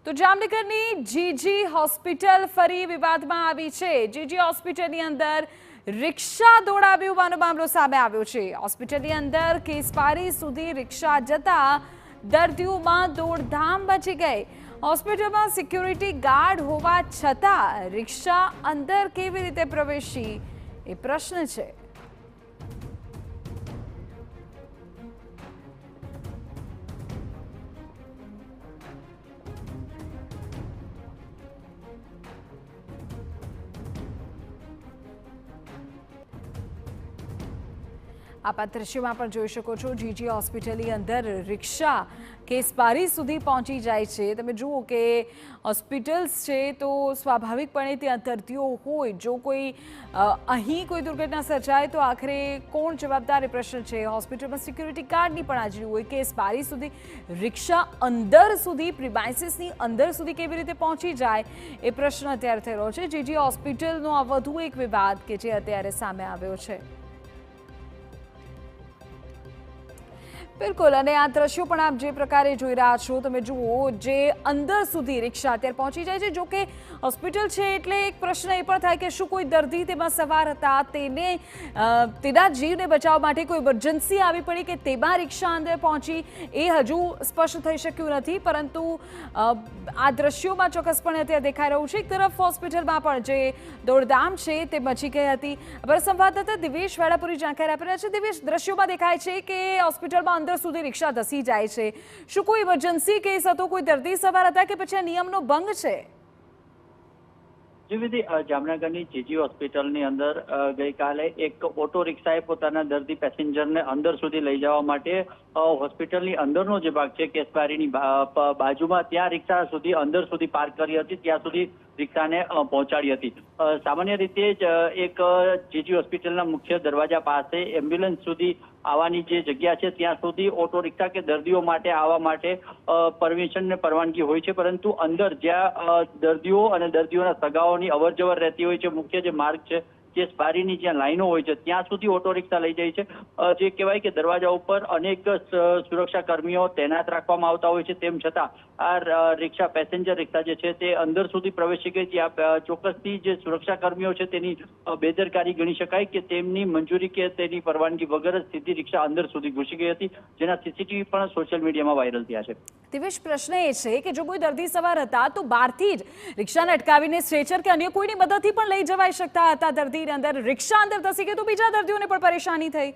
તો જામનગરની જીજી હોસ્પિટલ ફરી વિવાદમાં આવી છે। જીજી હોસ્પિટલની અંદર રિક્ષા દોડાવ્યું હોવાનો મામલો સામે આવ્યો છે। હોસ્પિટલની અંદર કેસપારી સુધી રિક્ષા જતા દર્દીઓમાં દોડધામ મચી ગઈ। હોસ્પિટલમાં સિક્યુરિટી ગાર્ડ હોવા છતાં રિક્ષા અંદર કેવી રીતે પ્રવેશી એ પ્રશ્ન છે। आप आ दृश्यમાં પણ જોઈ શકો છો જીજી હોસ્પિટલની અંદર રિક્ષા કેસબારી સુધી પહોંચી જાય છે। તમે જુઓ કે હોસ્પિટલ્સ છે તો સ્વાભાવિકપણે ત્યાં દર્દીઓ હોય, જો કોઈ અહીં કોઈ દુર્ઘટના સર્જાય તો આખરે કોણ જવાબદાર એ પ્રશ્ન છે। હોસ્પિટલમાં સિક્યુરિટી ગાર્ડની પણ હાજરી હોય, કેસબારી સુધી રિક્ષા અંદર સુધી પ્રિમાઇસીસની અંદર સુધી કેવી રીતે પહોંચી જાય એ પ્રશ્ન અત્યારે થઈ રહ્યો છે। જીજી હોસ્પિટલનો આ વધુ એક વિવાદ કે જે અત્યારે સામે આવ્યો છે। બિલકુલ, અને આ દ્રશ્યો પણ આપ જે પ્રકારે જોઈ રહ્યા છો, તમે જુઓ જે અંદર સુધી રિક્ષા અત્યારે પહોંચી જાય છે। જો કે હોસ્પિટલ છે એટલે એક પ્રશ્ન એ પણ થાય કે શું કોઈ દર્દી તેમાં સવાર હતા, તેના જીવને બચાવવા માટે કોઈ ઇમરજન્સી આવી પડી કે તેમાં રિક્ષા અંદર પહોંચી, એ હજુ સ્પષ્ટ થઈ શક્યું નથી। પરંતુ આ દ્રશ્યોમાં ચોક્કસપણે અત્યારે દેખાઈ રહ્યું છે। એક તરફ હોસ્પિટલમાં પણ જે દોડધામ છે તે મચી ગઈ હતી। અમારા સંવાદદાતા દિવેશ વેળાપુરી જાણકારી આપી રહ્યા છે। દિવેશ, દ્રશ્યોમાં દેખાય છે કે હોસ્પિટલમાં અંદર સુધી રિક્ષા ધસી જાય છે। શું કોઈ ઇમરજન્સી કેસ હતો, કોઈ દર્દી સવાર હતા કે પછી આ નિયમનો ભંગ છે? જામનગરની જીજી હોસ્પિટલની અંદર ગઈકાલે એક ઓટો રિક્ષાએ પોતાના દર્દી પેસેન્જરને અંદર સુધી લઈ જવા માટે હોસ્પિટલની અંદરનો જે ભાગ છે કેસબારીની બાજુમાં, ત્યાં રિક્ષા સુધી અંદર સુધી પાર્ક કરી હતી, ત્યાં સુધી રિક્ષાને પહોંચાડી હતી। સામાન્ય રીતે જ એક જીજી હોસ્પિટલના મુખ્ય દરવાજા પાસે એમ્બ્યુલન્સ સુધી આવવાની જે જગ્યા છે ત્યાં સુધી ઓટો રિક્ષા કે દર્દીઓ માટે આવવા માટે પરમિશન ને પરવાનગી હોય છે। પરંતુ અંદર જ્યાં દર્દીઓ અને દર્દીઓના સગાઓની અવર જવર રહેતી હોય છે, મુખ્ય જે માર્ગ છે કેસબારીની જ્યાં લાઈનો હોય છે ત્યાં સુધી ઓટો રિક્ષા લઈ જાય છે। જે કહેવાય કે દરવાજા ઉપર અનેક સુરક્ષા કર્મીઓ તૈનાત રાખવામાં આવતા હોય છે, તેમ છતાં આ રિક્ષા પેસેન્જર રિક્ષા જે છે તે અંદર સુધી પ્રવેશી ગઈ। ત્યાં ચોક્કસથી જે સુરક્ષા કર્મીઓ છે તેની બેદરકારી ગણી શકાય કે તેમની મંજૂરી કે તેની પરવાનગી વગર જ સીધી રિક્ષા અંદર સુધી ઘૂસી ગઈ હતી, જેના સીસીટીવી પણ સોશિયલ મીડિયામાં વાયરલ થયા છે। દિવેશ, પ્રશ્ન એ છે કે જો કોઈ દર્દી સવાર હતા તો બહારથી જ રિક્ષાને અટકાવીને સ્ટ્રેચર કે અન્ય કોઈની મદદથી પણ લઈ જવાઈ શકતા હતા। દર્દી અંદર રિક્ષા અંદર ધસી ગઈ તો બીજા દર્દીઓને પણ પરેશાની થઈ।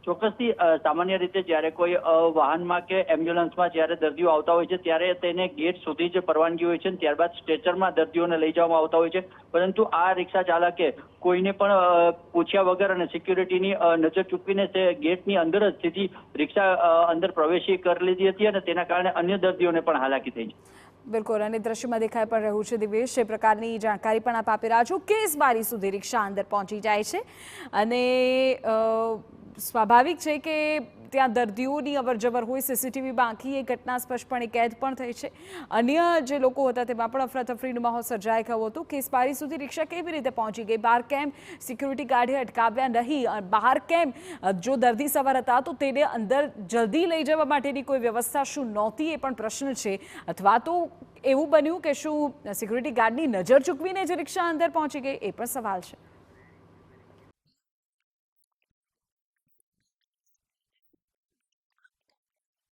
ચોક્કસથી સામાન્ય રીતે જ્યારે કોઈ વાહનમાં કે એમ્બ્યુલન્સમાં જ્યારે દર્દીઓ આવતા હોય છે ત્યારે તેને ગેટ સુધી જ પરવાનગી હોય છે, ત્યારબાદ સ્ટ્રેચરમાં દર્દીઓને લઈ જવામાં આવતા હોય છે। પરંતુ આ રિક્ષા ચાલકે કોઈને પણ પૂછ્યા વગર અને સિક્યુરિટીની નજર ચૂકવીને તે ગેટની અંદર જ સીધી રિક્ષા અંદર પ્રવેશી કરી લીધી હતી અને તેના કારણે અન્ય દર્દીઓને પણ હાલાકી થઈ છે। બિલકુલ, અને દ્રશ્યમાં દેખાઈ પણ રહ્યું છે દિવેશ, એ પ્રકારની જાણકારી પણ આપ આપી રહ્યા છો। કેસબારી સુધી રિક્ષા અંદર પહોંચી જાય છે અને સ્વાભાવિક છે કે ત્યાં દર્દીઓની અવરજવર હોય, સીસીટીવી બાકી એ ઘટના સ્પષ્ટપણે કેદ પણ થઈ છે। અન્ય જે લોકો હતા તેમાં પણ અફરાતફરીનો માહોલ સર્જાઈ ગયો હતો। કેસબારી સુધી રિક્ષા કેવી રીતે પહોંચી ગઈ, બહાર કેમ સિક્યુરિટી ગાર્ડે અટકાવ્યા નહીં, બહાર કેમ જો દર્દી સવાર હતા તો તેને અંદર જલ્દી લઈ જવા માટેની કોઈ વ્યવસ્થા શું નહોતી, એ પણ પ્રશ્ન છે। અથવા તો એવું બન્યું કે શું સિક્યુરિટી ગાર્ડની નજર ચૂકવીને જ રિક્ષા અંદર પહોંચી ગઈ, એ પણ સવાલ છે।